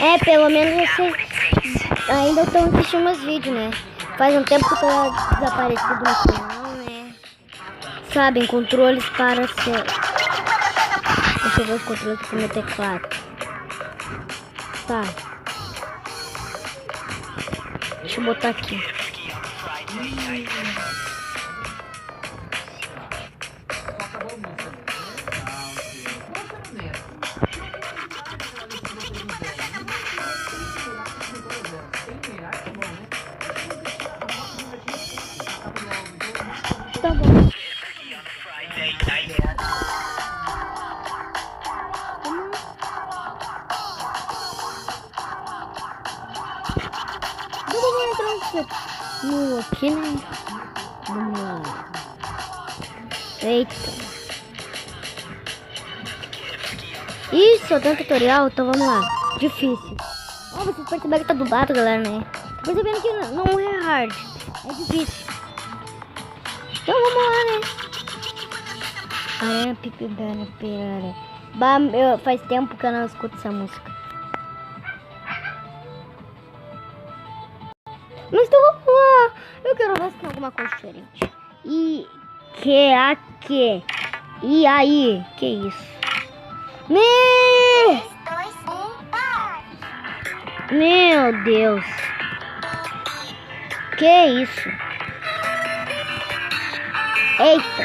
É, pelo menos vocês ainda estão assistindo meus vídeos, né? Faz um tempo que eu tô desaparecido no canal, né? Sabem, controles para ser... Deixa eu ver os controles aqui no meu teclado. Tá. Deixa eu botar aqui. Tá bom. No aqui, né? Vamos lá. Eita. Isso, eu tenho um tutorial, então vamos lá. Difícil. Ó, vocês perceberam que tá dublado, galera, né? Tô percebendo que não é hard. É difícil. Então vamos lá, né? Faz tempo que eu não escuto essa música. Mas então vamos lá. Eu quero ver se tem alguma coisa diferente. E aí? Que isso? Meu Deus. Que isso? Eita.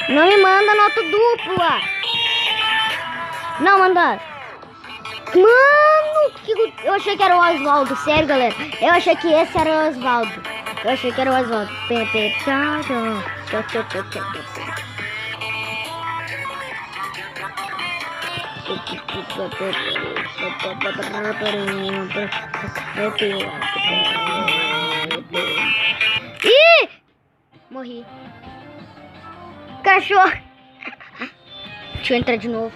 Não me manda nota dupla. Não, manda. Mano, eu achei que era o Osvaldo. Sério, galera. Eu achei que esse era o Osvaldo. Tchau, tchau. Ih! Morri. Cachorro. Deixa eu entrar de novo.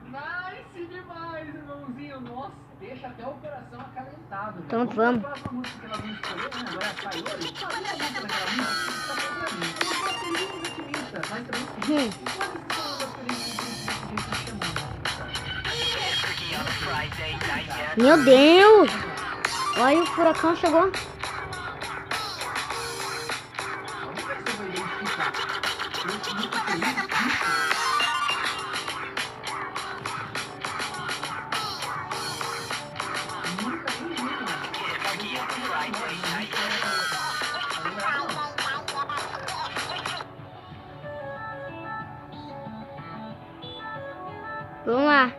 Nice demais, irmãozinho. Nossa, deixa até o coração acalentado. Então vamos. A próxima música que nós vamos escolher, né? Agora saiu hoje. Sabe a música daquela música? Tá bom pra mim. Eu sou feliz e otimista, mas também feliz. E quando que são as experiências que Meu Deus! Olha, o furacão chegou. Vamos lá.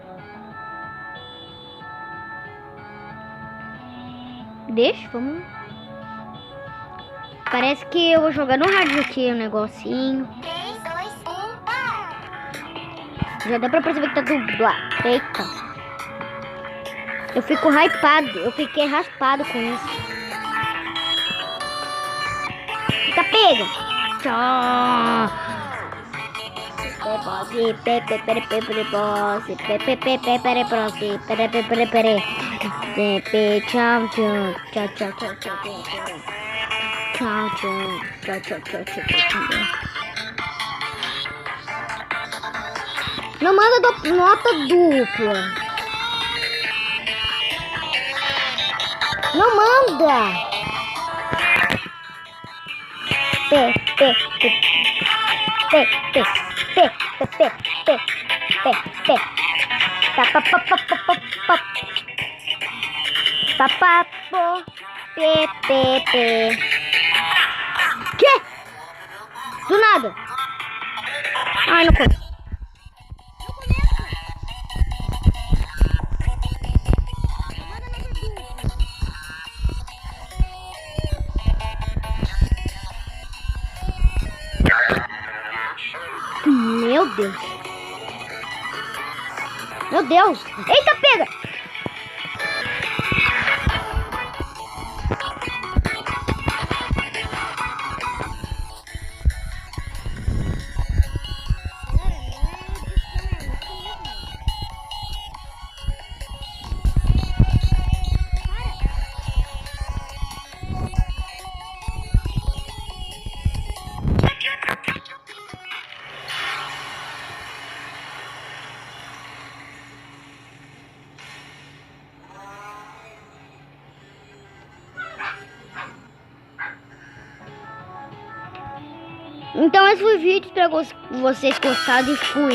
Deixa, vamos. Parece que eu vou jogar no rádio aqui o negocinho. 3, 2, 1, para! Já dá pra perceber que tá dublado. Eita. Eu fico hypado. Eu fiquei raspado com isso. Fica pega. Tchau. Não manda nota dupla. Não manda. Que? Do nada. Ai, não consigo. Meu Deus. Meu Deus. Eita, pega. Então esse foi o vídeo, espero que vocês gostaram e fui.